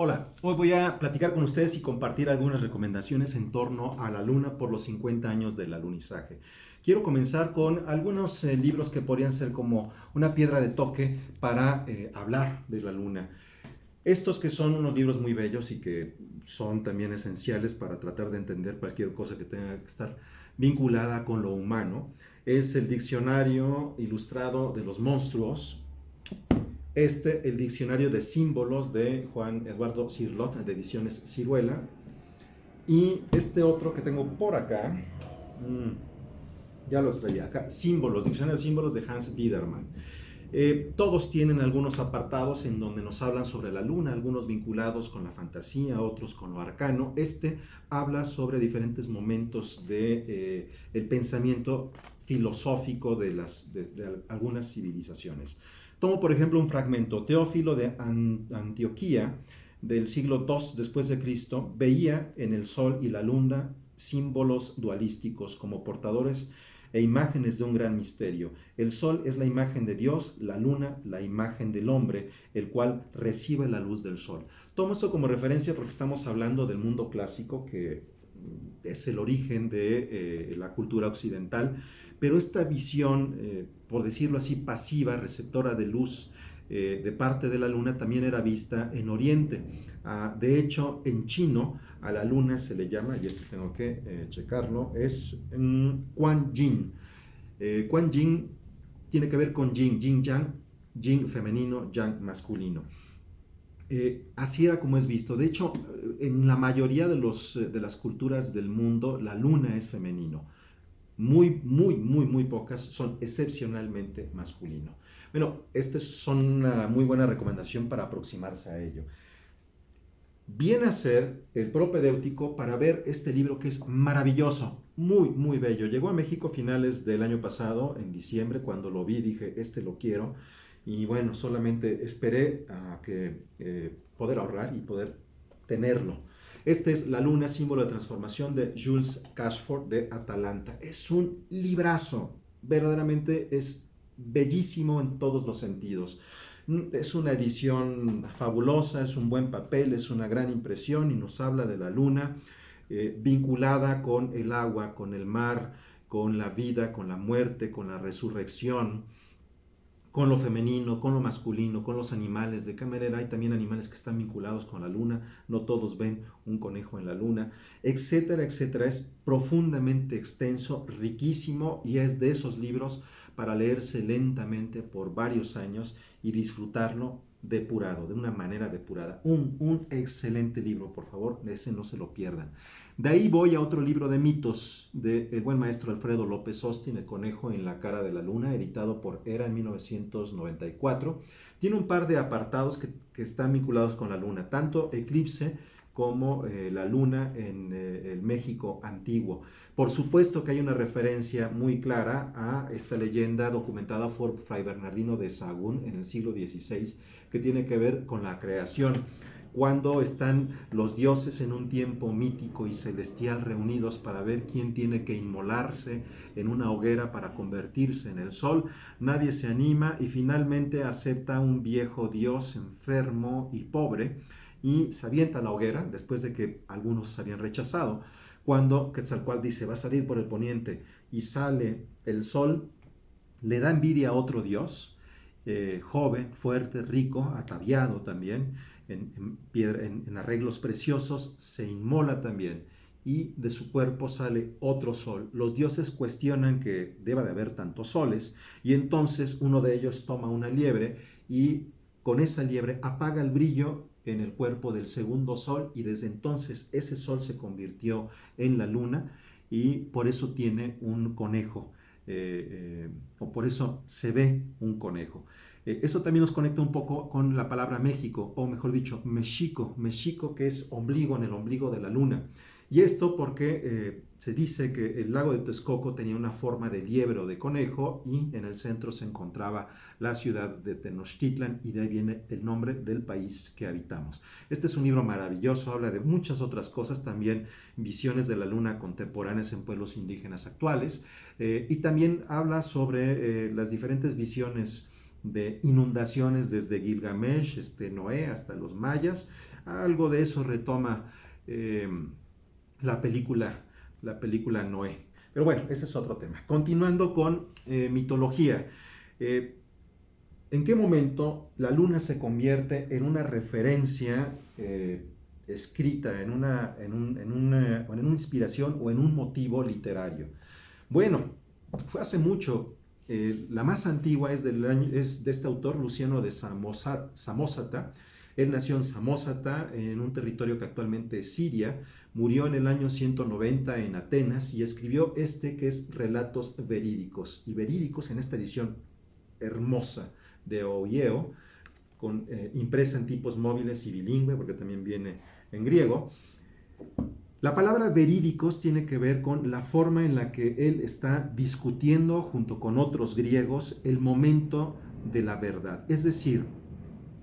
Hola, hoy voy a platicar con ustedes y compartir algunas recomendaciones en torno a la Luna por los 50 años del alunizaje. Quiero comenzar con algunos libros que podrían ser como una piedra de toque para hablar de la Luna. Estos que son unos libros muy bellos y que son también esenciales para tratar de entender cualquier cosa que tenga que estar vinculada con lo humano, es el Diccionario Ilustrado de los Monstruos, el diccionario de símbolos de Juan Eduardo Cirlot, de Ediciones Ciruela, y este otro que tengo por acá, ya lo extraía acá, símbolos, diccionario de símbolos de Hans Biedermann. Todos tienen algunos apartados en donde nos hablan sobre la luna, algunos vinculados con la fantasía, otros con lo arcano. Este habla sobre diferentes momentos de el pensamiento filosófico de algunas civilizaciones. Tomo por ejemplo un fragmento. Teófilo de Antioquía del siglo II después de Cristo veía en el sol y la luna símbolos dualísticos como portadores e imágenes de un gran misterio. El sol es la imagen de Dios, la luna la imagen del hombre, el cual recibe la luz del sol. Tomo esto como referencia porque estamos hablando del mundo clásico, que es el origen de la cultura occidental, pero esta visión, por decirlo así, pasiva, receptora de luz, de parte de la luna también era vista en Oriente. De hecho, en chino a la luna se le llama, y esto tengo que checarlo, es Quan Yin. Quan Yin tiene que ver con Yin, Yin Yang, Yin femenino, Yang masculino. Así era como es visto. De hecho, en la mayoría de las culturas del mundo, la luna es femenino. Muy pocas son excepcionalmente masculino. Bueno, estas son una muy buena recomendación para aproximarse a ello. Viene a ser el propedéutico para ver este libro que es maravilloso, muy bello. Llegó a México a finales del año pasado, en diciembre, cuando lo vi dije, este lo quiero. Y bueno, solamente esperé a que poder ahorrar y poder tenerlo. Este es La Luna, símbolo de transformación de Jules Cashford de Atalanta. Es un librazo, verdaderamente es bellísimo en todos los sentidos. Es una edición fabulosa, es un buen papel, es una gran impresión y nos habla de la luna vinculada con el agua, con el mar, con la vida, con la muerte, con la resurrección, con lo femenino, con lo masculino, con los animales. De qué manera hay también animales que están vinculados con la luna, no todos ven un conejo en la luna, etcétera, etcétera. Es profundamente extenso, riquísimo y es de esos libros para leerse lentamente por varios años y disfrutarlo depurado, de una manera depurada. Un excelente libro, por favor, ese no se lo pierdan. De ahí voy a otro libro de mitos del buen maestro Alfredo López Austin, El conejo en la cara de la luna, editado por Era en 1994. Tiene un par de apartados que están vinculados con la luna, tanto eclipse como la luna en el México antiguo. Por supuesto que hay una referencia muy clara a esta leyenda documentada por Fray Bernardino de Sahagún en el siglo XVI, que tiene que ver con la creación, cuando están los dioses en un tiempo mítico y celestial reunidos para ver quién tiene que inmolarse en una hoguera para convertirse en el sol. Nadie se anima y finalmente acepta un viejo dios enfermo y pobre y se avienta a la hoguera después de que algunos se habían rechazado. Cuando Quetzalcóatl dice va a salir por el poniente y sale el sol, le da envidia a otro dios, joven, fuerte, rico, ataviado también, en arreglos preciosos, se inmola también y de su cuerpo sale otro sol. Los dioses cuestionan que deba de haber tantos soles y entonces uno de ellos toma una liebre y con esa liebre apaga el brillo en el cuerpo del segundo sol y desde entonces ese sol se convirtió en la luna y por eso tiene un conejo. O por eso se ve un conejo. Eso también nos conecta un poco con la palabra México, o mejor dicho, Mexico, Mexico que es ombligo, en el ombligo de la luna. Y esto porque se dice que el lago de Texcoco tenía una forma de liebre o de conejo y en el centro se encontraba la ciudad de Tenochtitlan y de ahí viene el nombre del país que habitamos. Este es un libro maravilloso, habla de muchas otras cosas, también visiones de la luna contemporáneas en pueblos indígenas actuales y también habla sobre las diferentes visiones de inundaciones desde Gilgamesh, Noé, hasta los mayas. Algo de eso retoma eh, la película, la película Noé. Pero bueno, ese es otro tema. Continuando con mitología. Eh, ¿En qué momento la luna se convierte en una referencia escrita, en una inspiración o en un motivo literario? Bueno, fue hace mucho. La más antigua es de este autor, Luciano de Samosata. Él nació en Samosata, en un territorio que actualmente es Siria. Murió en el año 190 en Atenas y escribió que es Relatos Verídicos. Y verídicos en esta edición hermosa de Olleo, impresa en tipos móviles y bilingüe, porque también viene en griego. La palabra verídicos tiene que ver con la forma en la que él está discutiendo junto con otros griegos el momento de la verdad. Es decir,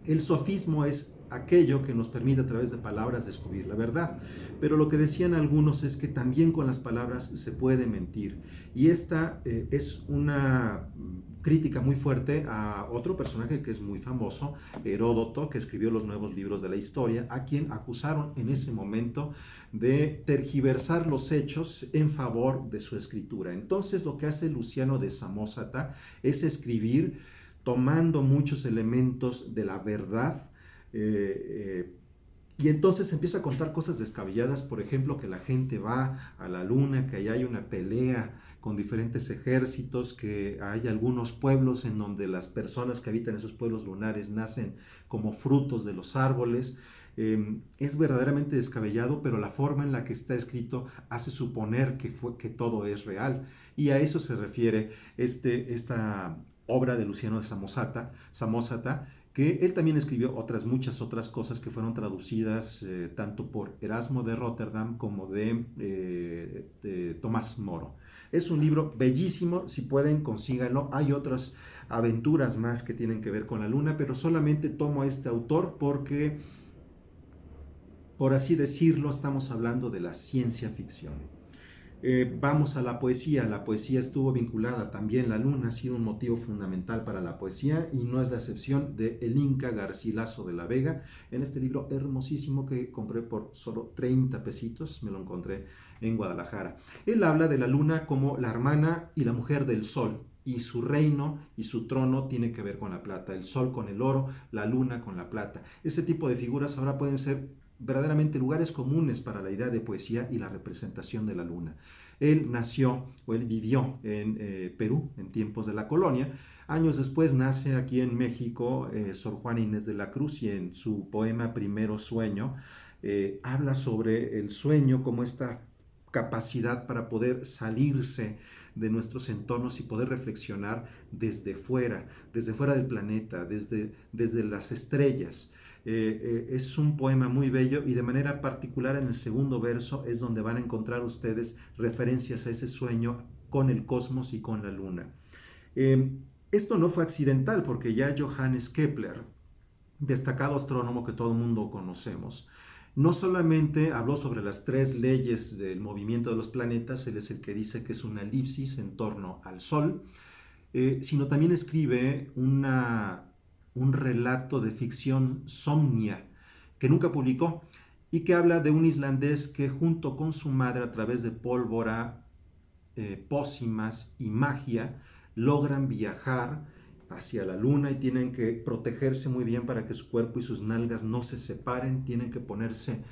el sofismo es aquello que nos permite a través de palabras descubrir la verdad. Pero lo que decían algunos es que también con las palabras se puede mentir. Y esta es una crítica muy fuerte a otro personaje que es muy famoso, Heródoto, que escribió los nuevos libros de la historia, a quien acusaron en ese momento de tergiversar los hechos en favor de su escritura. Entonces lo que hace Luciano de Samosata es escribir tomando muchos elementos de la verdad, y entonces empieza a contar cosas descabelladas, por ejemplo, que la gente va a la luna, que allá hay una pelea con diferentes ejércitos, que hay algunos pueblos en donde las personas que habitan esos pueblos lunares nacen como frutos de los árboles. Es verdaderamente descabellado, pero la forma en la que está escrito hace suponer que todo es real. Y a eso se refiere esta obra de Luciano de Samosata, que él también escribió muchas otras cosas que fueron traducidas tanto por Erasmo de Rotterdam como de Tomás Moro. Es un libro bellísimo, si pueden consíganlo. Hay otras aventuras más que tienen que ver con la luna, pero solamente tomo a este autor porque, por así decirlo, estamos hablando de la ciencia ficción. Vamos a la poesía. La poesía estuvo vinculada también, la luna ha sido un motivo fundamental para la poesía y no es la excepción de el Inca Garcilaso de la Vega, en este libro hermosísimo que compré por solo 30 pesitos, me lo encontré en Guadalajara. Él habla de la luna como la hermana y la mujer del sol, y su reino y su trono tiene que ver con la plata, el sol con el oro, la luna con la plata. Ese tipo de figuras ahora pueden ser verdaderamente lugares comunes para la idea de poesía y la representación de la luna. Él vivió en Perú en tiempos de la colonia. Años después nace aquí en México Sor Juana Inés de la Cruz, y en su poema Primero Sueño habla sobre el sueño como esta capacidad para poder salirse de nuestros entornos y poder reflexionar desde fuera del planeta, desde las estrellas. Es un poema muy bello, y de manera particular en el segundo verso es donde van a encontrar ustedes referencias a ese sueño con el cosmos y con la luna. Eh, Esto no fue accidental, porque ya Johannes Kepler, destacado astrónomo que todo el mundo conocemos, no solamente habló sobre las 3 leyes del movimiento de los planetas, él es el que dice que es una elipsis en torno al Sol, sino también escribe un relato de ficción, Somnia, que nunca publicó, y que habla de un islandés que junto con su madre, a través de pólvora, pócimas y magia, logran viajar hacia la luna y tienen que protegerse muy bien para que su cuerpo y sus nalgas no se separen, tienen que ponerse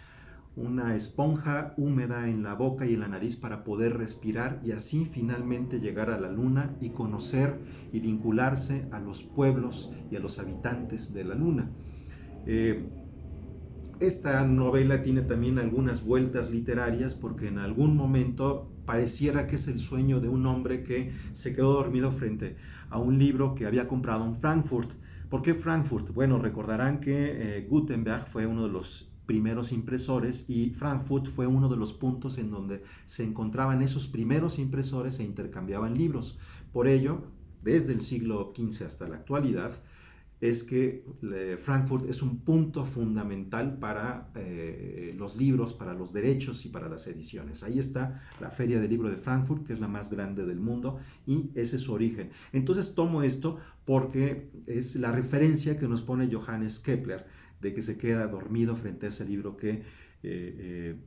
una esponja húmeda en la boca y en la nariz para poder respirar, y así finalmente llegar a la luna y conocer y vincularse a los pueblos y a los habitantes de la luna. Esta novela tiene también algunas vueltas literarias, porque en algún momento pareciera que es el sueño de un hombre que se quedó dormido frente a un libro que había comprado en Frankfurt. ¿Por qué Frankfurt? Bueno, recordarán que Gutenberg fue uno de los primeros impresores, y Frankfurt fue uno de los puntos en donde se encontraban esos primeros impresores e intercambiaban libros. Por ello, desde el siglo XV hasta la actualidad, es que Frankfurt es un punto fundamental para los libros, para los derechos y para las ediciones. Ahí está la Feria del Libro de Frankfurt, que es la más grande del mundo, y ese es su origen. Entonces tomo esto porque es la referencia que nos pone Johannes Kepler, de que se queda dormido frente a ese libro que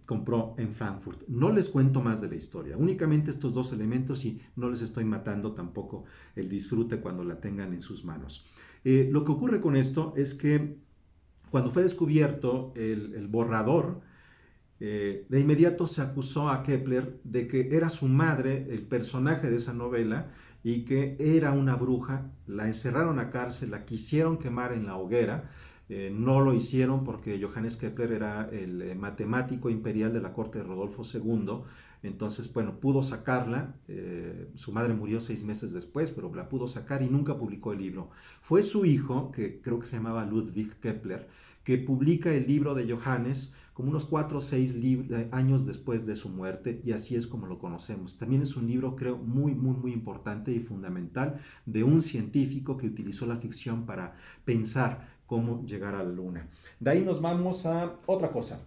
compró en Frankfurt. No les cuento más de la historia, únicamente estos dos elementos, y no les estoy matando tampoco el disfrute cuando la tengan en sus manos. Lo que ocurre con esto es que cuando fue descubierto el borrador, de inmediato se acusó a Kepler de que era su madre el personaje de esa novela y que era una bruja. La encerraron a cárcel, la quisieron quemar en la hoguera. No lo hicieron porque Johannes Kepler era el matemático imperial de la corte de Rodolfo II. Entonces, bueno, pudo sacarla. Su madre murió 6 meses después, pero la pudo sacar y nunca publicó el libro. Fue su hijo, que creo que se llamaba Ludwig Kepler, que publica el libro de Johannes como unos 4 o 6 años después de su muerte, y así es como lo conocemos. También es un libro, creo, muy, muy, muy importante y fundamental de un científico que utilizó la ficción para pensar cómo llegar a la luna. De ahí nos vamos a otra cosa.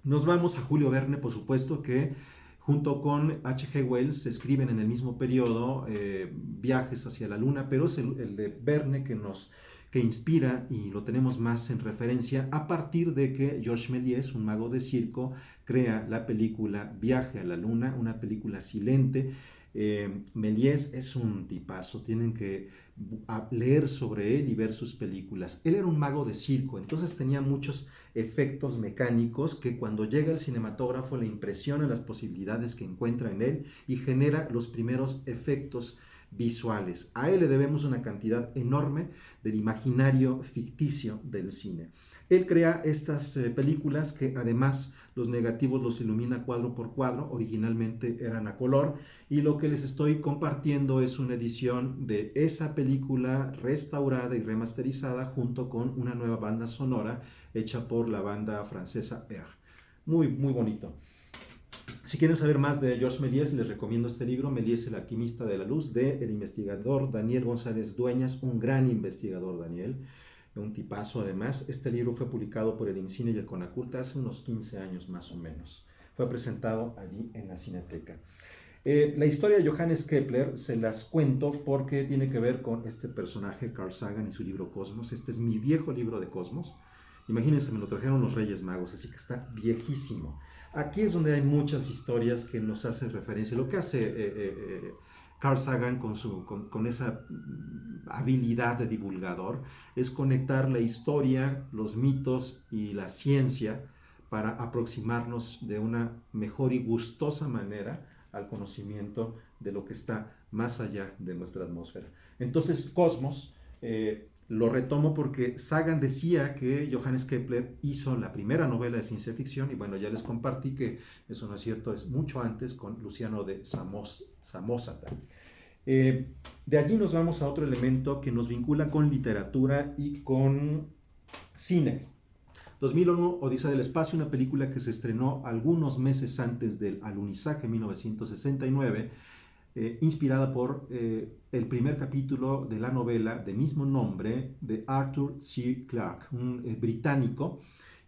Nos vamos a Julio Verne, por supuesto, que junto con H.G. Wells escriben en el mismo periodo Viajes hacia la Luna, pero es el de Verne que inspira y lo tenemos más en referencia a partir de que Georges Méliès, un mago de circo, crea la película Viaje a la Luna, una película silente. Méliès es un tipazo, tienen que leer sobre él y ver sus películas. Él era un mago de circo, entonces tenía muchos efectos mecánicos que cuando llega el cinematógrafo le impresiona las posibilidades que encuentra en él y genera los primeros efectos visuales. A él le debemos una cantidad enorme del imaginario ficticio del cine. Él crea estas películas que además los negativos los ilumina cuadro por cuadro, originalmente eran a color, y lo que les estoy compartiendo es una edición de esa película restaurada y remasterizada junto con una nueva banda sonora hecha por la banda francesa Air. Muy, muy bonito. Si quieren saber más de Georges Méliès, les recomiendo este libro, Méliès, el alquimista de la luz, del investigador Daniel González Dueñas, un gran investigador, Daniel, un tipazo además. Este libro fue publicado por el IMCINE y el CONACULTA hace unos 15 años más o menos. Fue presentado allí en la Cineteca. La historia de Johannes Kepler se las cuento porque tiene que ver con este personaje, Carl Sagan, y su libro Cosmos. Este es mi viejo libro de Cosmos. Imagínense, me lo trajeron los Reyes Magos, así que está viejísimo. Aquí es donde hay muchas historias que nos hacen referencia. Lo que hace Carl Sagan con esa habilidad de divulgador es conectar la historia, los mitos y la ciencia para aproximarnos de una mejor y gustosa manera al conocimiento de lo que está más allá de nuestra atmósfera. Entonces, Cosmos lo retomo porque Sagan decía que Johannes Kepler hizo la primera novela de ciencia ficción, y bueno, ya les compartí que eso no es cierto, es mucho antes, con Luciano de Samosata. De allí nos vamos a otro elemento que nos vincula con literatura y con cine. 2001, Odisea del Espacio, una película que se estrenó algunos meses antes del alunizaje, 1969, inspirada por el primer capítulo de la novela de mismo nombre de Arthur C. Clarke, un británico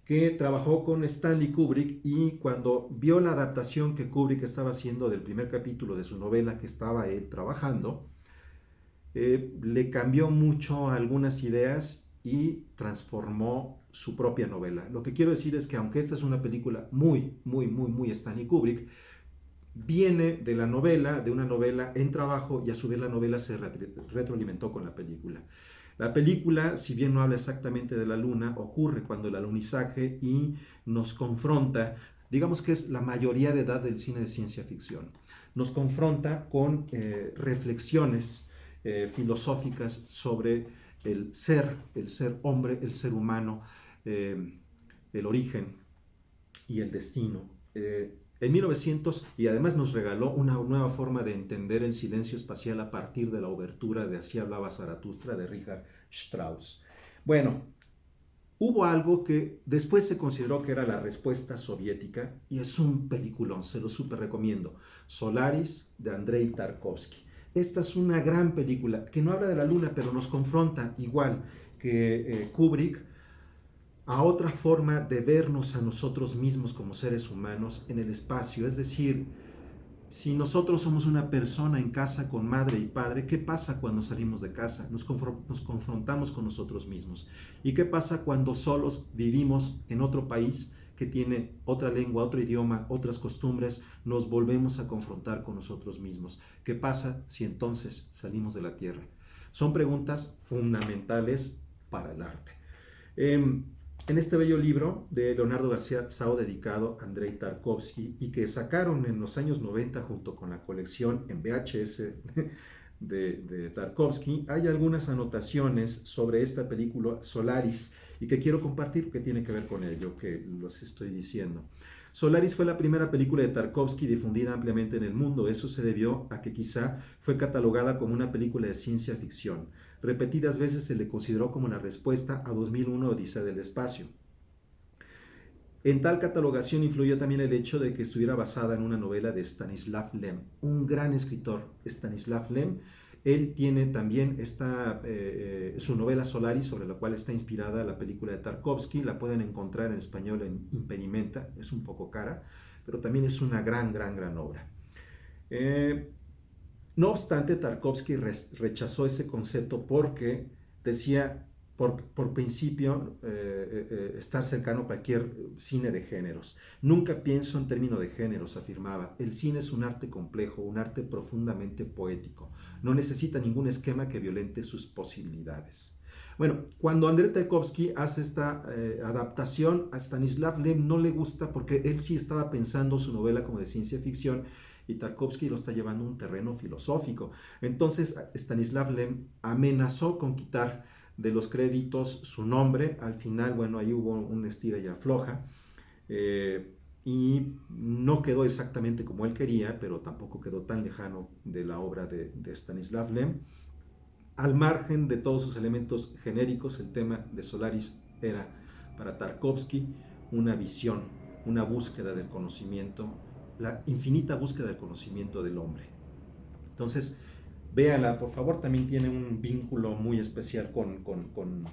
que trabajó con Stanley Kubrick, y cuando vio la adaptación que Kubrick estaba haciendo del primer capítulo de su novela que estaba él trabajando, le cambió mucho algunas ideas y transformó su propia novela. Lo que quiero decir es que aunque esta es una película muy, muy, muy, muy Stanley Kubrick, viene de la novela, de una novela en trabajo, y a su vez la novela se retroalimentó con la película. La película, si bien no habla exactamente de la luna, ocurre cuando el alunizaje y nos confronta, digamos que es la mayoría de edad del cine de ciencia ficción, nos confronta con reflexiones filosóficas sobre el ser hombre, el ser humano, el origen y el destino. En 1900, y además nos regaló una nueva forma de entender el silencio espacial a partir de la obertura de Así hablaba Zaratustra de Richard Strauss. Bueno, hubo algo que después se consideró que era la respuesta soviética, y es un peliculón, se lo súper recomiendo. Solaris, de Andrei Tarkovsky. Esta es una gran película que no habla de la luna, pero nos confronta, igual que Kubrick, a otra forma de vernos a nosotros mismos como seres humanos en el espacio. Es decir, si nosotros somos una persona en casa con madre y padre, ¿qué pasa cuando salimos de casa? Nos confrontamos con nosotros mismos. ¿Y qué pasa cuando solos vivimos en otro país que tiene otra lengua, otro idioma, otras costumbres? Nos volvemos a confrontar con nosotros mismos. ¿Qué pasa si entonces salimos de la Tierra? Son preguntas fundamentales para el arte. En este bello libro de Leonardo García Tsao dedicado a Andrei Tarkovsky y que sacaron en los años 90 junto con la colección en VHS de Tarkovsky, hay algunas anotaciones sobre esta película Solaris y que quiero compartir porque tiene que ver con ello que los estoy diciendo. Solaris fue la primera película de Tarkovsky difundida ampliamente en el mundo. Eso se debió a que quizá fue catalogada como una película de ciencia ficción. Repetidas veces se le consideró como la respuesta a 2001 Odisea del Espacio. En tal catalogación influyó también el hecho de que estuviera basada en una novela de Stanislav Lem, un gran escritor, Stanislav Lem. Él tiene también su novela Solaris, sobre la cual está inspirada la película de Tarkovsky. La pueden encontrar en español en Impedimenta, es un poco cara, pero también es una gran obra. No obstante, Tarkovsky rechazó ese concepto porque decía, por principio, estar cercano a cualquier cine de géneros. Nunca pienso en términos de géneros, afirmaba. El cine es un arte complejo, un arte profundamente poético. No necesita ningún esquema que violente sus posibilidades. Bueno, cuando Andrei Tarkovsky hace esta adaptación, a Stanislav Lem no le gusta porque él sí estaba pensando su novela como de ciencia ficción y Tarkovsky lo está llevando a un terreno filosófico. Entonces, Stanislav Lem amenazó con quitar de los créditos su nombre. Al final, bueno, ahí hubo un estira y afloja. Y no quedó exactamente como él quería, pero tampoco quedó tan lejano de la obra de Stanislav Lem. Al margen de todos sus elementos genéricos, el tema de Solaris era para Tarkovsky una visión, una búsqueda del conocimiento, la infinita búsqueda del conocimiento del hombre. Entonces, véala, por favor, también tiene un vínculo muy especial con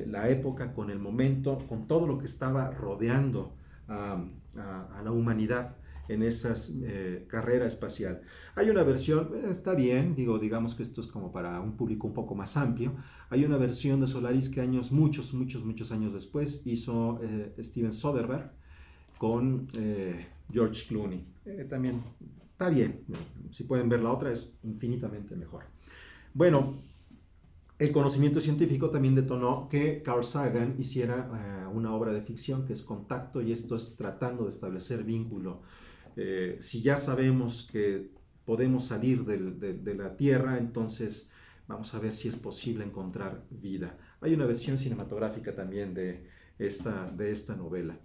la época, con el momento, con todo lo que estaba rodeando a la humanidad en esa carrera espacial. Hay una versión, está bien, digamos que esto es como para un público un poco más amplio. Hay una versión de Solaris que muchos años después hizo Steven Soderbergh con George Clooney. También está bien, si pueden ver la otra es infinitamente mejor. Bueno, el conocimiento científico también detonó que Carl Sagan hiciera una obra de ficción que es Contacto, y esto es tratando de establecer vínculo. Si ya sabemos que podemos salir de la Tierra, entonces vamos a ver si es posible encontrar vida. Hay una versión cinematográfica también de esta novela.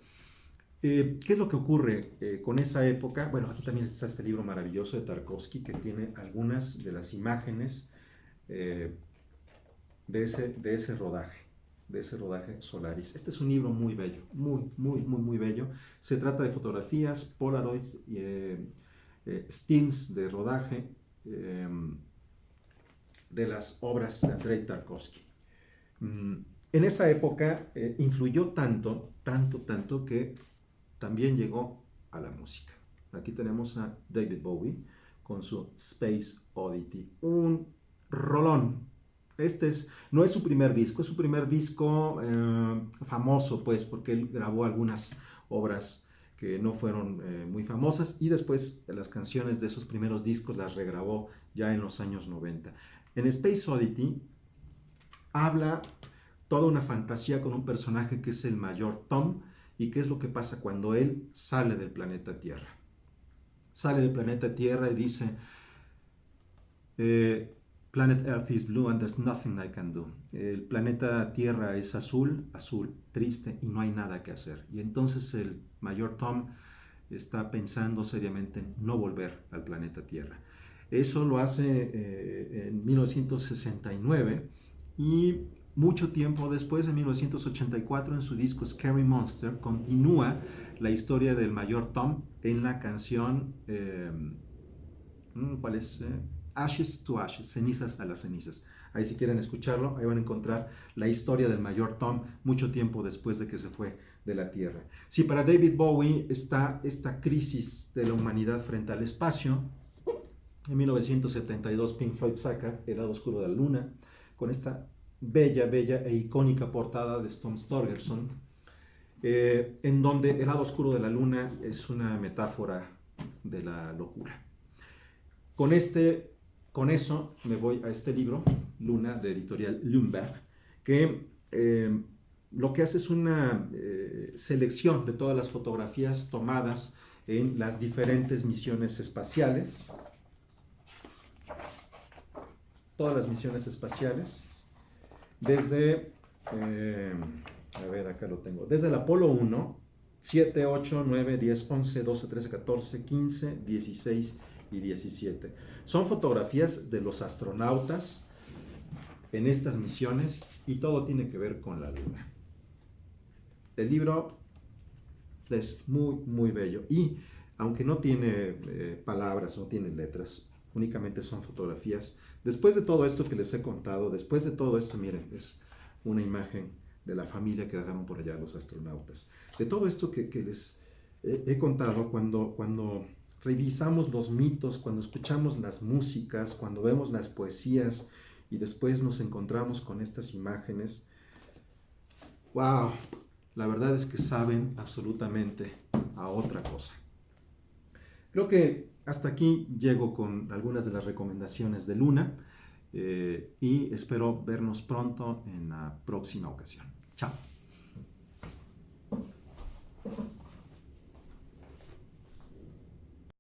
¿Qué es lo que ocurre con esa época? Bueno, aquí también está este libro maravilloso de Tarkovsky que tiene algunas de las imágenes de ese rodaje Solaris. Este es un libro muy bello, muy bello. Se trata de fotografías, polaroids, stills de rodaje de las obras de Andrei Tarkovsky. En esa época influyó tanto que también llegó a la música. Aquí tenemos a David Bowie con su Space Oddity, un rolón. No es su primer disco, es su primer disco famoso, pues, porque él grabó algunas obras que no fueron muy famosas y después las canciones de esos primeros discos las regrabó ya en los años 90. En Space Oddity habla toda una fantasía con un personaje que es el mayor Tom y qué es lo que pasa cuando él sale del planeta Tierra. Sale del planeta Tierra y dice... Planet Earth is blue and there's nothing I can do. El planeta Tierra es azul, triste y no hay nada que hacer. Y entonces el mayor Tom está pensando seriamente en no volver al planeta Tierra. Eso lo hace en 1969 y mucho tiempo después, en 1984, en su disco Scary Monster, continúa la historia del mayor Tom en la canción... ¿cuál es? Ashes to Ashes, cenizas a las cenizas. Ahí si quieren escucharlo, ahí van a encontrar la historia del mayor Tom mucho tiempo después de que se fue de la Tierra. Si para David Bowie está esta crisis de la humanidad frente al espacio, en 1972 Pink Floyd saca El lado oscuro de la luna, con esta bella, bella e icónica portada de Tom Storgerson, en donde el lado oscuro de la luna es una metáfora de la locura. Con eso me voy a este libro, Luna, de editorial Lundberg, que lo que hace es una selección de todas las fotografías tomadas en las diferentes misiones espaciales. Todas las misiones espaciales, desde, a ver, acá lo tengo, desde el Apolo 1, 7, 8, 9, 10, 11, 12, 13, 14, 15, 16 y 17. Son fotografías de los astronautas en estas misiones y todo tiene que ver con la Luna. El libro es muy, muy bello y aunque no tiene palabras, no tiene letras, únicamente son fotografías. Después de todo esto que les he contado, después de todo esto, miren, es una imagen de la familia que dejaron por allá los astronautas. De todo esto que les he contado, cuando revisamos los mitos, cuando escuchamos las músicas, cuando vemos las poesías y después nos encontramos con estas imágenes, ¡wow! La verdad es que saben absolutamente a otra cosa. Creo que hasta aquí llego con algunas de las recomendaciones de Luna y espero vernos pronto en la próxima ocasión. Chao.